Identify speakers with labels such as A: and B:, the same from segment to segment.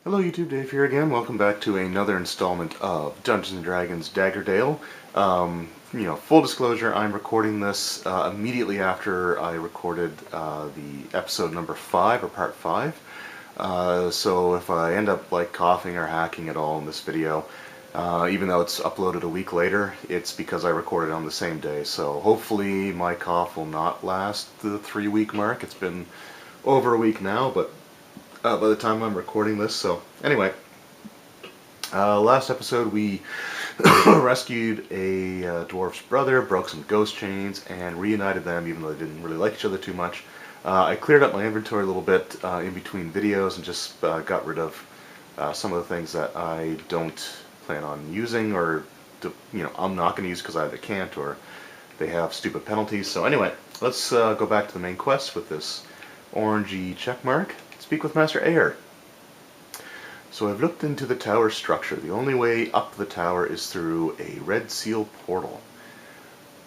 A: Hello YouTube, Dave here again. Welcome back to another installment of Dungeons & Dragons Daggerdale. Full disclosure, I'm recording this immediately after I recorded the episode number 5, or part 5. So if I end up coughing or hacking at all in this video, even though it's uploaded a week later, it's because I recorded on the same day. So hopefully my cough will not last the 3-week mark. It's been over a week now, but by the time I'm recording this. So anyway, last episode we rescued a dwarf's brother, broke some ghost chains, and reunited them even though they didn't really like each other too much. I cleared up my inventory a little bit in between videos and just got rid of some of the things that I don't plan on using, or I'm not going to use because I either can't or they have stupid penalties. So anyway, let's go back to the main quest with this orangey check mark. Speak with Master Ayer. So I've looked into the tower structure. The only way up the tower is through a red seal portal.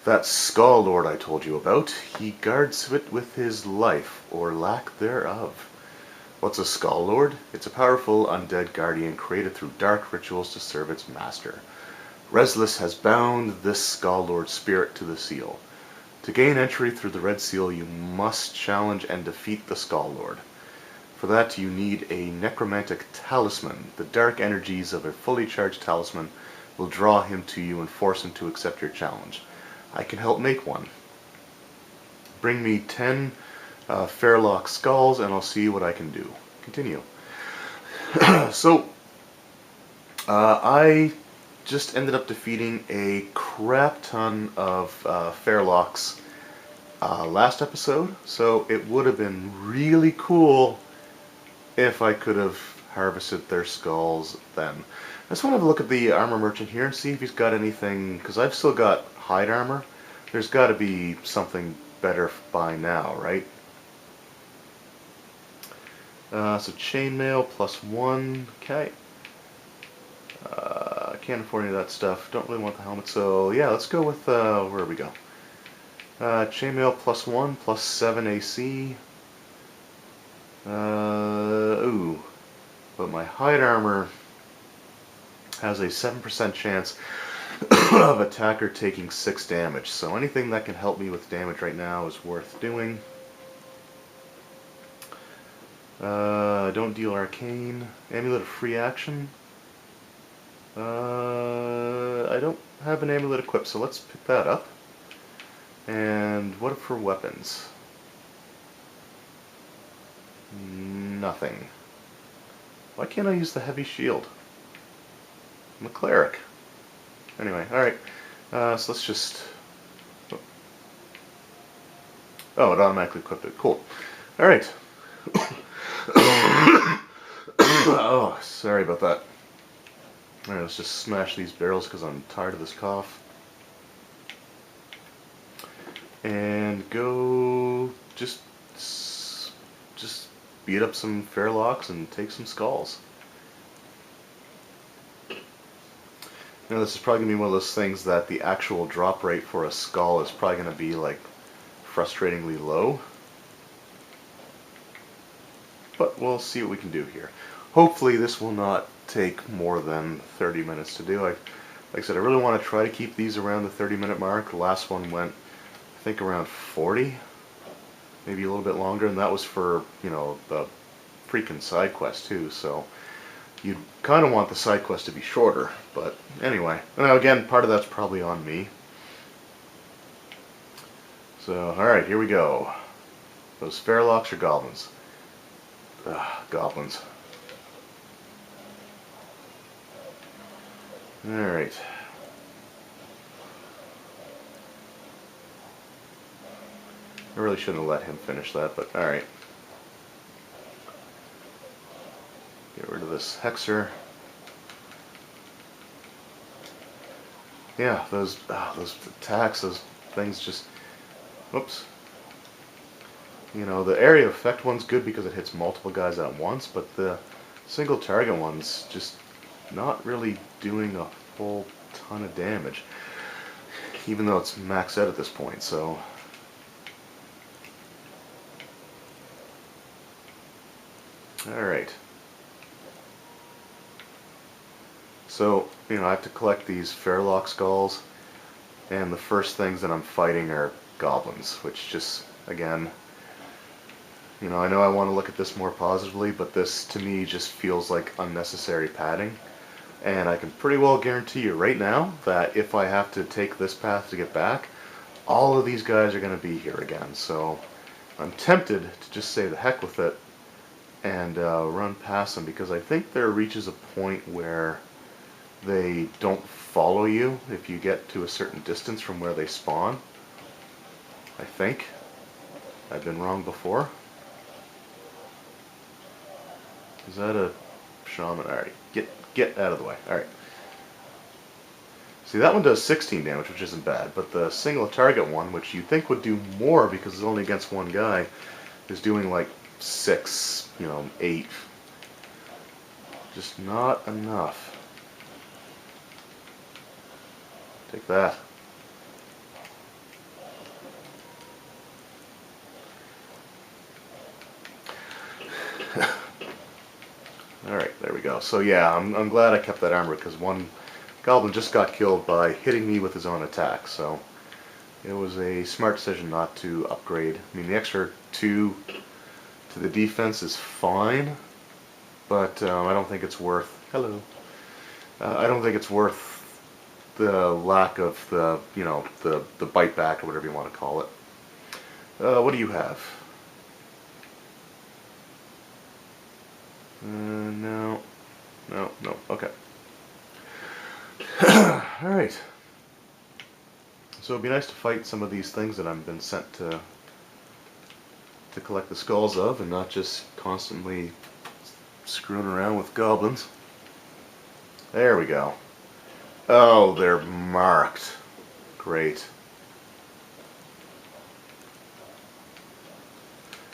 A: That Skull Lord I told you about, he guards it with his life, or lack thereof. What's a Skull Lord? It's a powerful undead guardian created through dark rituals to serve its master. Restless has bound this Skull Lord spirit to the seal. To gain entry through the red seal, you must challenge and defeat the Skull Lord. For that you need a necromantic talisman. The dark energies of a fully charged talisman will draw him to you and force him to accept your challenge. I can help make one. Bring me 10 Fairlock skulls and I'll see what I can do. Continue. So, I just ended up defeating a crap ton of Fairlocks last episode, so it would have been really cool if I could have harvested their skulls then. I just want to have a look at the armor merchant here and see if he's got anything, because I've still got hide armor. There's got to be something better by now, right? So chainmail +1, okay. I can't afford any of that stuff. Don't really want the helmet, so yeah, let's go with, where we go? Chainmail +1, +7 AC. Ooh, but my hide armor has a 7% chance of attacker taking 6 damage, so anything that can help me with damage right now is worth doing. Don't deal arcane. Amulet of free action. I don't have an amulet equipped, so let's pick that up. And what for weapons? Nothing. Why can't I use the heavy shield? I'm a cleric. Anyway, alright. So let's just... Oh, it automatically equipped it. Cool. Alright. Oh, sorry about that. Alright, let's just smash these barrels because I'm tired of this cough. And go... Just beat up some Fairlocks and take some skulls. Now this is probably going to be one of those things that the actual drop rate for a skull is probably going to be like frustratingly low. But we'll see what we can do here. Hopefully this will not take more than 30 minutes to do. Like I said, I really want to try to keep these around the 30-minute mark. The last one went, I think, around 40. Maybe a little bit longer, and that was for, the freaking side quest too, so you kind of want the side quest to be shorter, but anyway. Now again, part of that's probably on me. So, alright, here we go. Those Fairlocks or goblins? Goblins. Alright. I really shouldn't have let him finish that, but alright. Get rid of this hexer. Yeah, those attacks, those things just... Whoops. The area effect one's good because it hits multiple guys at once, but the single target one's just not really doing a whole ton of damage. Even though it's maxed out at this point, so... Alright. So, I have to collect these Fairlock skulls, and the first things that I'm fighting are goblins, which just, again, I know I want to look at this more positively, but this, to me, just feels like unnecessary padding. And I can pretty well guarantee you right now that if I have to take this path to get back, all of these guys are going to be here again. So I'm tempted to just say the heck with it and run past them, because I think there reaches a point where they don't follow you if you get to a certain distance from where they spawn. I think. I've been wrong before. Is that a shaman? Alright, get out of the way. Alright. See, that one does 16 damage, which isn't bad, but the single target one, which you think would do more because it's only against one guy, is doing like 6, 8. Just not enough. Take that. Alright, there we go. So yeah, I'm glad I kept that armor, because one goblin just got killed by hitting me with his own attack, so it was a smart decision not to upgrade. I mean, the extra 2 to the defense is fine, but I don't think it's worth... Hello. I don't think it's worth the lack of the, the bite back, or whatever you want to call it. What do you have? No. No. Okay. Alright. So it'd be nice to fight some of these things that I've been sent to collect the skulls of, and not just constantly screwing around with goblins. There we go. Oh, they're marked. Great.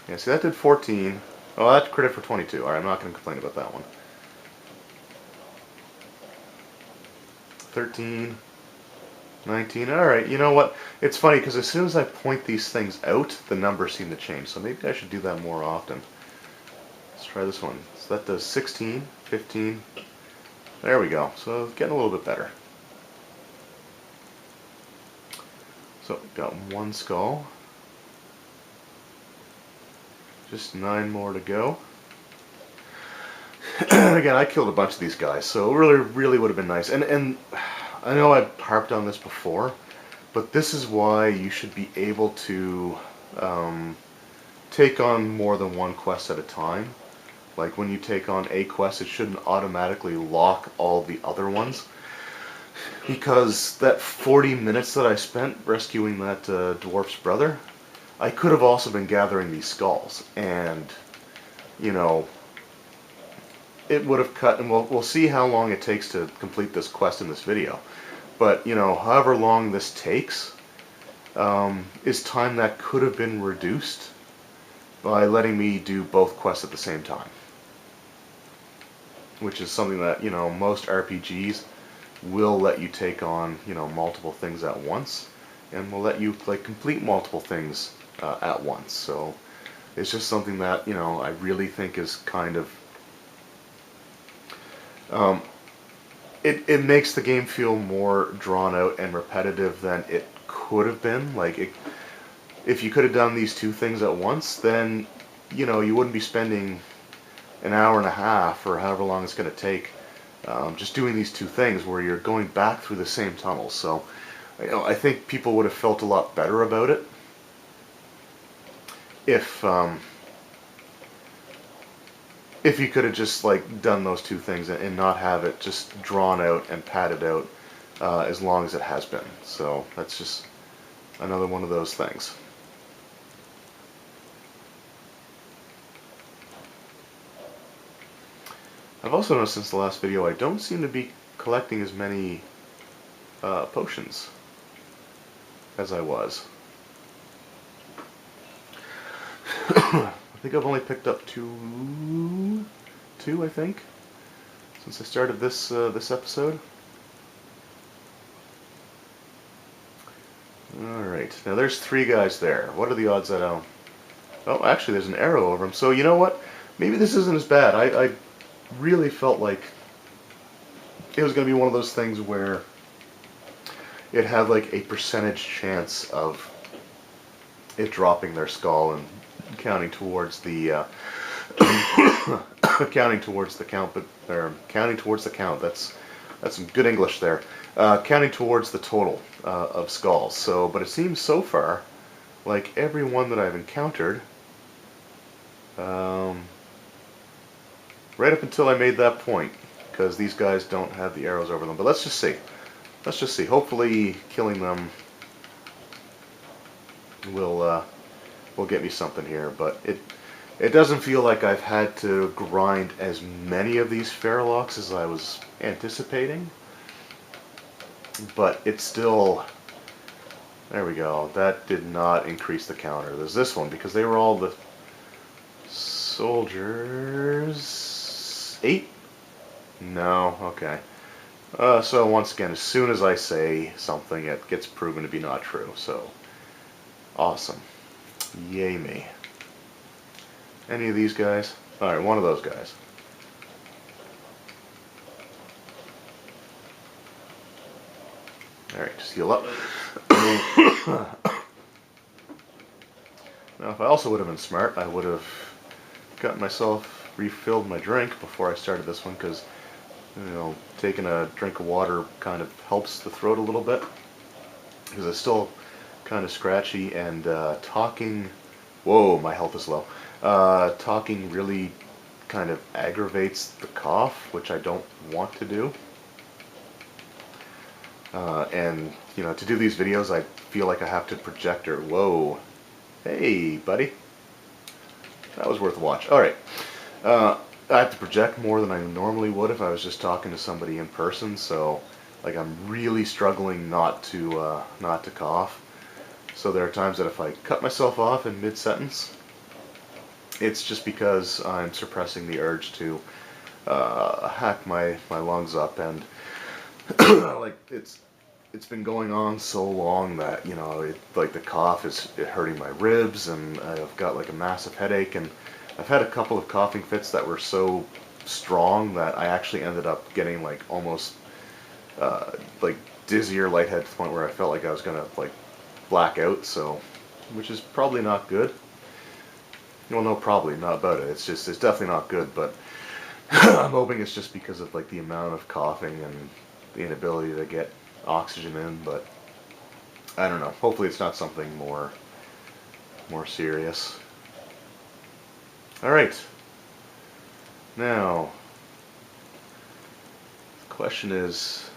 A: Yeah, see, that did 14. Oh, that crit for 22. Alright, I'm not going to complain about that one. 13. 19. Alright, you know what? It's funny, because as soon as I point these things out, the numbers seem to change. So maybe I should do that more often. Let's try this one. So that does 16, 15. There we go. So it's getting a little bit better. So, got 1 skull. Just 9 more to go. Again, I killed a bunch of these guys, so it really would have been nice. And I know I've harped on this before, but this is why you should be able to take on more than one quest at a time. Like when you take on a quest, it shouldn't automatically lock all the other ones. Because that 40 minutes that I spent rescuing that dwarf's brother, I could have also been gathering these skulls. And, it would have cut, and we'll see how long it takes to complete this quest in this video. But, however long this takes, is time that could have been reduced by letting me do both quests at the same time. Which is something that, most RPGs will let you take on, multiple things at once, and will let you, complete multiple things at once. So, it's just something that, I really think is kind of... It makes the game feel more drawn out and repetitive than it could have been. If you could have done these 2 things at once, then, you wouldn't be spending an hour and a half, or however long it's going to take, just doing these 2 things where you're going back through the same tunnels. So, I think people would have felt a lot better about it if you could have just done those 2 things and not have it just drawn out and padded out as long as it has been. So that's just another one of those things. I've also noticed since the last video I don't seem to be collecting as many potions as I was. I think I've only picked up two, I think, since I started this this episode. All right, now there's 3 guys there. What are the odds that I'll... Oh, actually, there's an arrow over him. So you know what? Maybe this isn't as bad. I really felt like it was going to be one of those things where it had like a percentage chance of it dropping their skull and counting towards the counting towards the count, but or counting towards the count. That's some good English there. Counting towards the total of skulls. So, but it seems so far like every one that I've encountered, right up until I made that point, because these guys don't have the arrows over them. But let's just see. Let's just see. Hopefully, killing them will get me something here. But it doesn't feel like I've had to grind as many of these Faralocks as I was anticipating. But it's still... There we go. That did not increase the counter. There's this one, because they were all the soldiers... 8? No, okay. So once again, as soon as I say something, it gets proven to be not true. So, awesome. Yay me. Any of these guys? Alright, one of those guys. Alright, just heal up. Now, if I also would have been smart, I would have got myself refilled my drink before I started this one, because, you know, taking a drink of water kind of helps the throat a little bit, because it's still kind of scratchy, and talking... Whoa, my health is low. Talking really kind of aggravates the cough, which I don't want to do. And, you know, to do these videos, I feel like I have to project her. Whoa. Hey, buddy. That was worth a watch. Alright. I have to project more than I normally would if I was just talking to somebody in person, so, like, I'm really struggling not to cough. So there are times that if I cut myself off in mid-sentence, it's just because I'm suppressing the urge to hack my lungs up, and like it's been going on so long that, you know, like the cough is hurting my ribs, and I've got like a massive headache, and I've had a couple of coughing fits that were so strong that I actually ended up getting like almost like dizzy or lightheaded to the point where I felt like I was gonna like black out. So, which is probably not good. Well, no, probably not about it. It's definitely not good, but I'm hoping it's just because of like the amount of coughing and the inability to get oxygen in, but I don't know. Hopefully it's not something more serious. Alright. Now, the question is,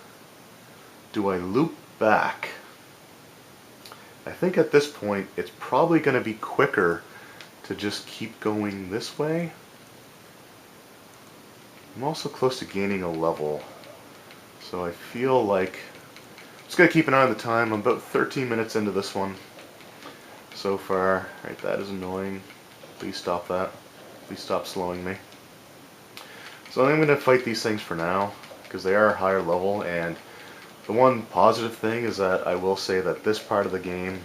A: do I loop back? I think at this point it's probably going to be quicker to just keep going this way. I'm also close to gaining a level, so I feel like I'm just going to keep an eye on the time. I'm about 13 minutes into this one so far. Right, that is annoying. Please stop that. Please stop slowing me. So I'm going to fight these things for now, because they are higher level, and the one positive thing is that I will say that this part of the game,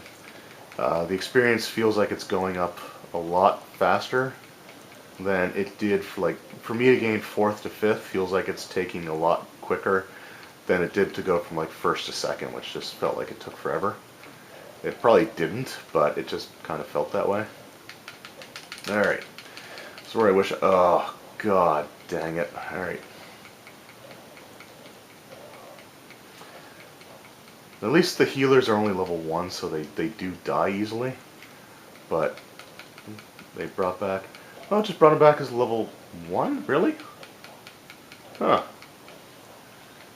A: the experience feels like it's going up a lot faster than it did for me to gain 4th to 5th. Feels like it's taking a lot quicker than it did to go from like 1st to 2nd, which just felt like it took forever. It probably didn't, but it just kind of felt that way. Alright. So where I wish... Oh, god dang it. Alright. At least the healers are only level 1, so they do die easily. But they brought back... Oh, it just brought him back as level 1? Really? Huh.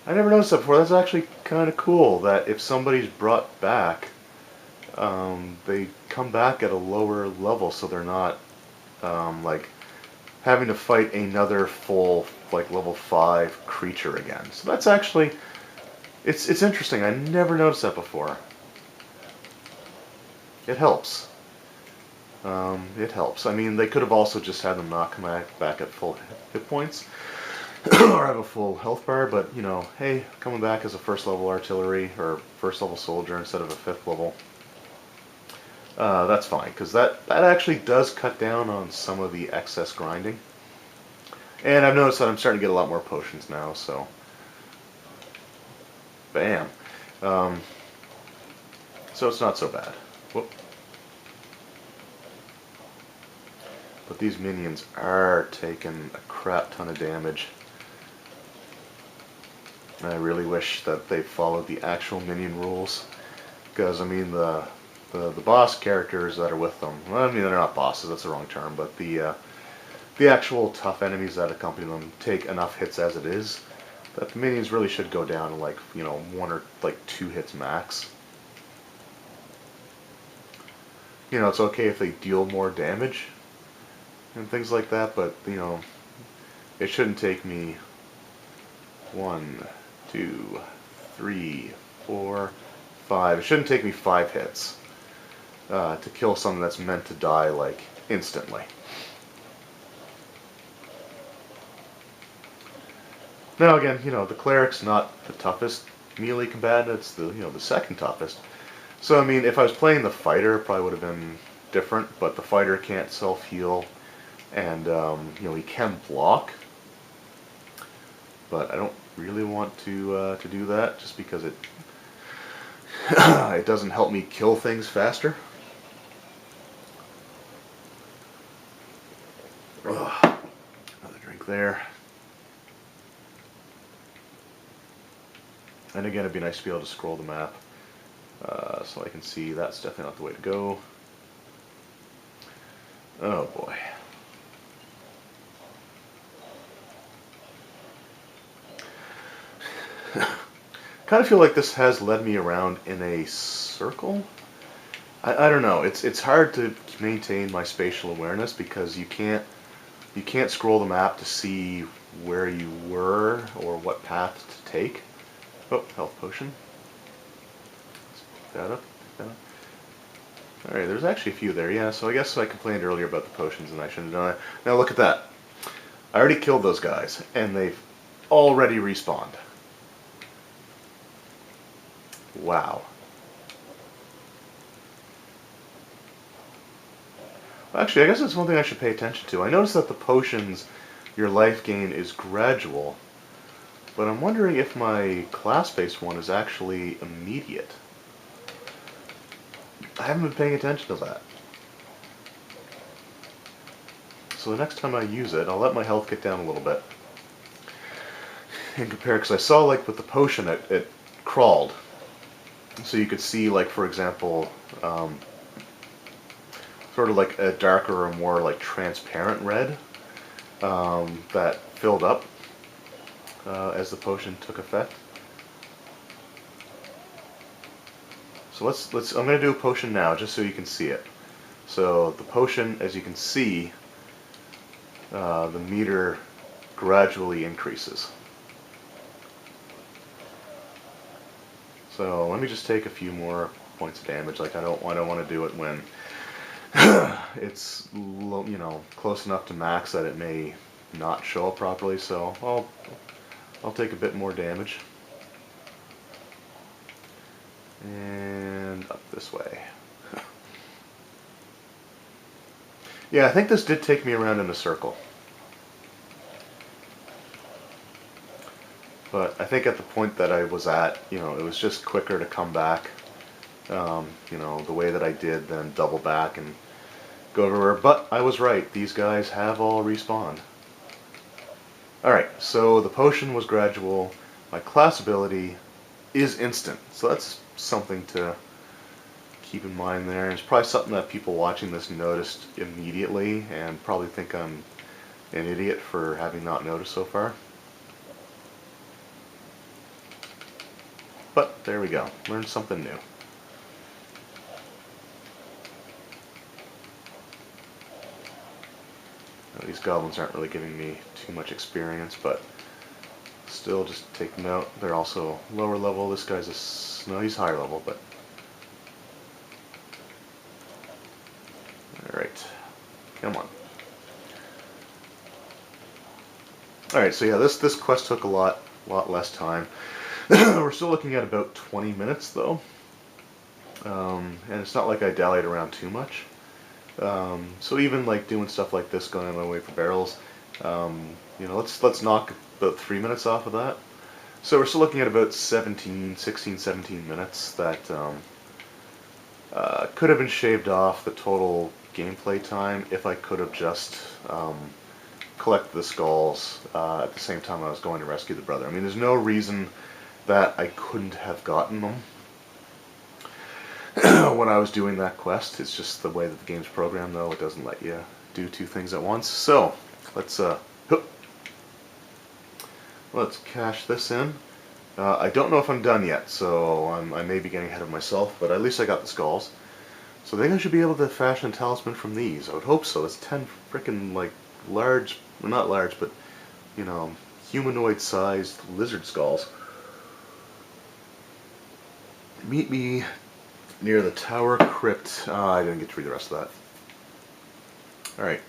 A: I never noticed that before. That's actually kind of cool, that if somebody's brought back, they come back at a lower level, so they're not, like, having to fight another full, like, level 5 creature again. So that's actually... It's interesting. I never noticed that before. It helps. It helps. I mean, they could have also just had them not come back at full hit points, or have a full health bar, but, you know, hey, coming back as a 1st level artillery, or 1st level soldier instead of a 5th level, that's fine, because that actually does cut down on some of the excess grinding. And I've noticed that I'm starting to get a lot more potions now, so Bam. Um, so it's not so bad. Whoop. But these minions are taking a crap ton of damage. And I really wish that they followed the actual minion rules. Because, I mean, the boss characters that are with them, well, I mean, they're not bosses, that's the wrong term, but the actual tough enemies that accompany them take enough hits as it is that the minions really should go down to, like, you know, 1 or like 2 hits max. You know, it's okay if they deal more damage and things like that, but, you know, it shouldn't take me 1, 2, 3, 4, 5. It shouldn't take me 5 hits to kill something that's meant to die, like, instantly. Now again, you know, the cleric's not the toughest melee combatant, it's the, you know, the second toughest. So I mean, if I was playing the fighter, it probably would have been different, but the fighter can't self-heal, and you know, he can block, but I don't really want to do that, just because it it doesn't help me kill things faster. Ugh. Another drink there. And again, it'd be nice to be able to scroll the map, so I can see that's definitely not the way to go. Oh boy. Kind of feel like this has led me around in a circle. I don't know. It's hard to maintain my spatial awareness because you can't scroll the map to see where you were or what path to take. Oh, health potion. Let's pick that up. Alright, there's actually a few there, yeah, so I guess I complained earlier about the potions and I shouldn't have done it. Now look at that. I already killed those guys, and they've already respawned. Wow. Actually, I guess that's one thing I should pay attention to. I noticed that the potions, your life gain is gradual, but I'm wondering if my class-based one is actually immediate. I haven't been paying attention to that. So the next time I use it, I'll let my health get down a little bit and compare, because I saw, like, with the potion, it crawled. So you could see, like, for example, sort of like a darker or more, like, transparent red that filled up as the potion took effect. So I'm going to do a potion now, just so you can see it. So the potion, as you can see, the meter gradually increases. So let me just take a few more points of damage. Like, I don't want to do it when it's, you know, close enough to max that it may not show up properly. So I'll take a bit more damage. And up this way. Yeah, I think this did take me around in a circle. But I think at the point that I was at, you know, it was just quicker to come back, you know, the way that I did, then double back and go everywhere. But I was right, these guys have all respawned. Alright, so the potion was gradual, my class ability is instant, so that's something to keep in mind there. It's probably something that people watching this noticed immediately and probably think I'm an idiot for having not noticed so far. But there we go, learned something new. Now, these goblins aren't really giving me too much experience, but still, just take them out. They're also lower level. This guy's no, he's higher level, but alright. Come on. Alright, so yeah, this quest took a lot less time. We're still looking at about 20 minutes though. And it's not like I dallied around too much. So even like doing stuff like this, going on my way for barrels, you know, let's knock about 3 minutes off of that. So we're still looking at about 16, 17 minutes that could have been shaved off the total gameplay time if I could have just collected the skulls at the same time I was going to rescue the brother. I mean, there's no reason that I couldn't have gotten them when I was doing that quest. It's just the way that the game's programmed, though. It doesn't let you do two things at once. So, let's cash this in. I don't know if I'm done yet, so I may be getting ahead of myself, but at least I got the skulls. So I think I should be able to fashion a talisman from these. I would hope so. That's 10 freaking, like, large, well, not large, but, you know, humanoid-sized lizard skulls. Meet me near the Tower Crypt. I didn't get to read the rest of that. Alright.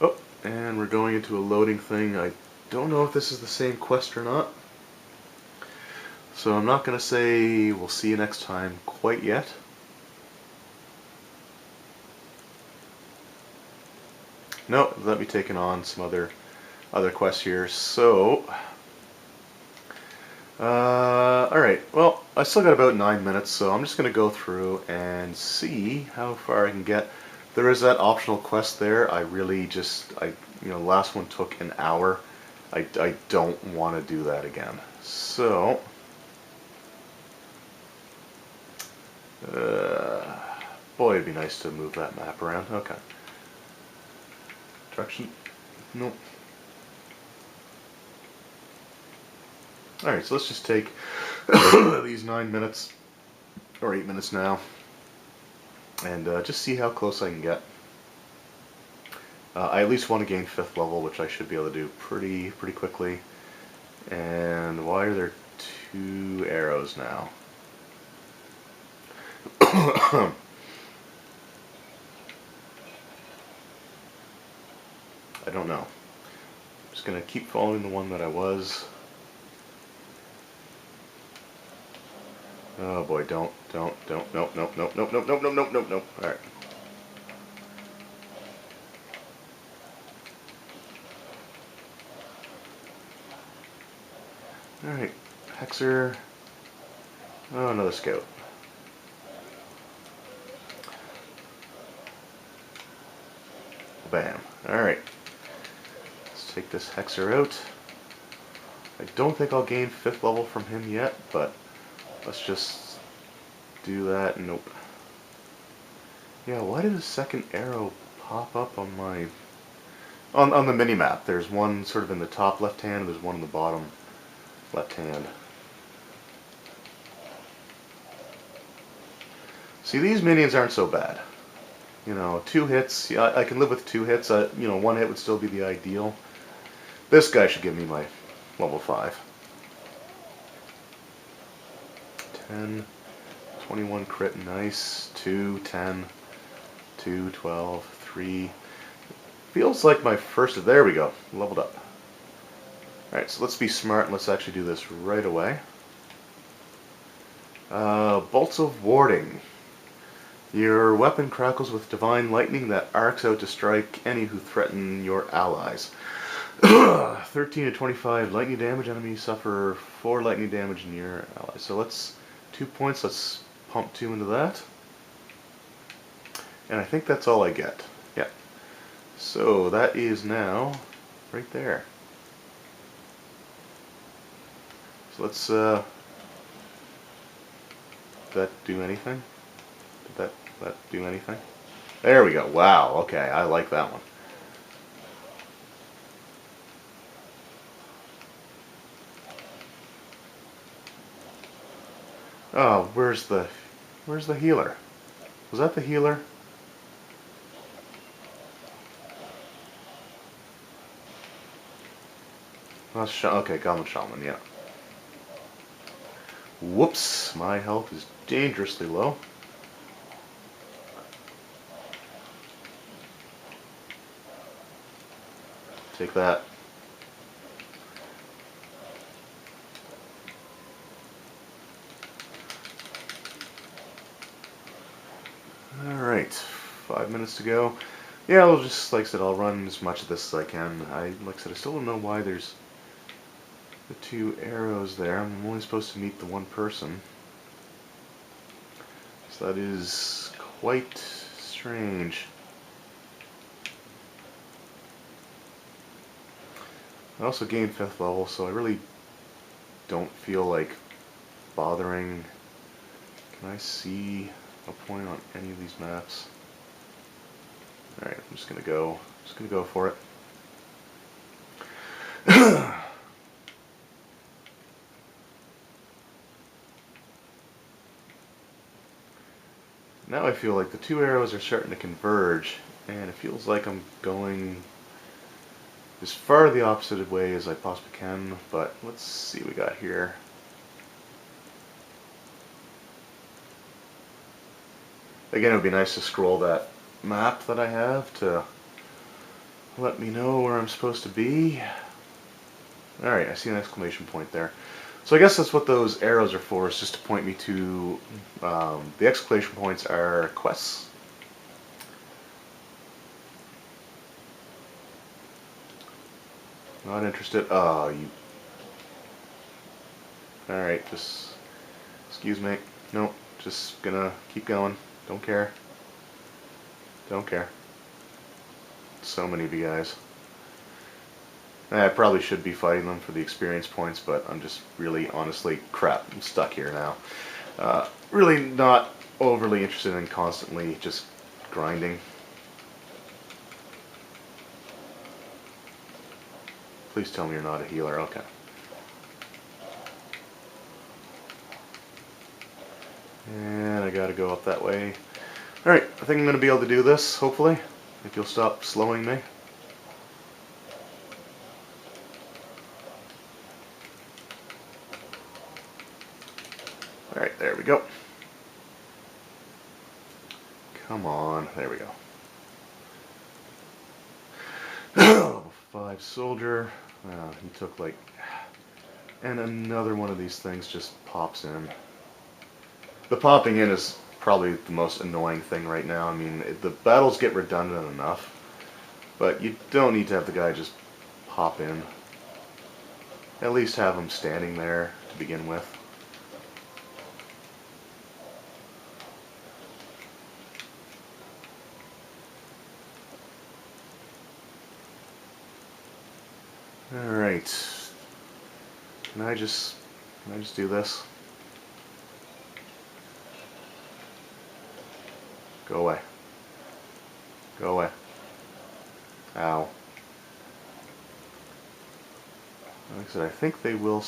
A: Oh, and we're going into a loading thing. I don't know if this is the same quest or not. So I'm not going to say we'll see you next time quite yet. No, let me take on some other quests here. So, alright, well, I still got about 9 minutes, so I'm just going to go through and see how far I can get. There is that optional quest there. I really just, you know, last one took an hour. I don't want to do that again. So, boy, it'd be nice to move that map around. Okay. Direction? Nope. Alright, so let's just take these 9 minutes, or 8 minutes now, and just see how close I can get. I at least want to gain 5th level, which I should be able to do pretty quickly. And why are there 2 arrows now? I don't know. I'm just going to keep following the one that I was. Oh boy, don't, nope. Alright. Alright, Hexer. Oh, another scout. Bam. Alright. Let's take this Hexer out. I don't think I'll gain 5th level from him yet, but let's just do that. Nope. Yeah, why did a second arrow pop up on my... On the mini-map? There's one sort of in the top left hand, and there's one in the bottom left hand. See, these minions aren't so bad. You know, 2 hits, yeah, I can live with 2 hits. You know, 1 hit would still be the ideal. This guy should give me my level 5. 10, 21 crit, nice. 2, 10, 2, 12, 3. Feels like my first, there we go, leveled up. Alright, so let's be smart and let's actually do this right away. Bolts of Warding. Your weapon crackles with divine lightning that arcs out to strike any who threaten your allies. 13 to 25 lightning damage. Enemies suffer 4 lightning damage near allies. So let's 2 points. Let's pump 2 into that. And I think that's all I get. Yeah. So that is now right there. So let's. Did that do anything? Did that do anything? There we go. Wow. Okay, I like that one. Oh, where's the healer? Was that the healer? Okay, Goblin Shaman, yeah. Whoops, my health is dangerously low. Take that. Alright, 5 minutes to go. Yeah, I'll just, like I said, I'll run as much of this as I can. Like I said, I still don't know why there's the 2 arrows there. I'm only supposed to meet the 1 person. So that is quite strange. I also gained 5th level, so I really don't feel like bothering. Can I see a point on any of these maps? Alright, I'm just gonna go for it. Now I feel like the 2 arrows are starting to converge, and it feels like I'm going as far the opposite way as I possibly can, but let's see what we got here. Again, it would be nice to scroll that map that I have to let me know where I'm supposed to be. Alright, I see an exclamation point there. So I guess that's what those arrows are for, is just to point me to, the exclamation points are quests. Not interested. Oh, you. Alright, just. Excuse me. Nope, just gonna keep going. Don't care. Don't care. So many of you guys. I probably should be fighting them for the experience points, but I'm just really, honestly, crap, I'm stuck here now. Really not overly interested in constantly just grinding. Please tell me you're not a healer. Okay. And I gotta go up that way. Alright, I think I'm gonna be able to do this, hopefully. If you'll stop slowing me. Alright, there we go. Come on, there we go. Level 5 soldier. He took like... And another one of these things just pops in. The popping in is probably the most annoying thing right now. I mean, the battles get redundant enough, but you don't need to have the guy just pop in. At least have him standing there to begin with. Alright. Can I just do this? Go away. Go away. Ow. Like I said, I think they will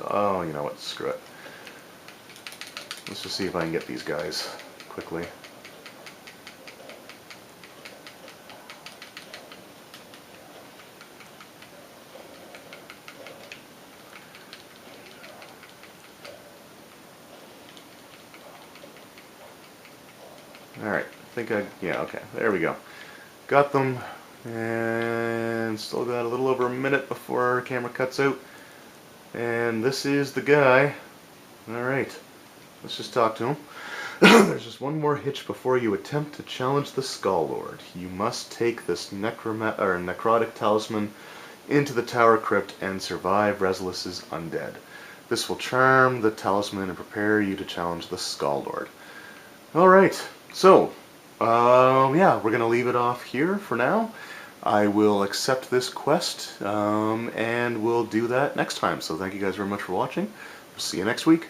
A: oh, you know what, screw it. Let's just see if I can get these guys quickly. Alright, yeah, okay, there we go. Got them, and still got a little over a minute before our camera cuts out. And this is the guy. Alright, let's just talk to him. There's just one more hitch before you attempt to challenge the Skull Lord. You must take this necrotic talisman into the Tower Crypt and survive Resolus' undead. This will charm the talisman and prepare you to challenge the Skull Lord. Alright, so, yeah, we're going to leave it off here for now. I will accept this quest, and we'll do that next time. So thank you guys very much for watching. We'll see you next week.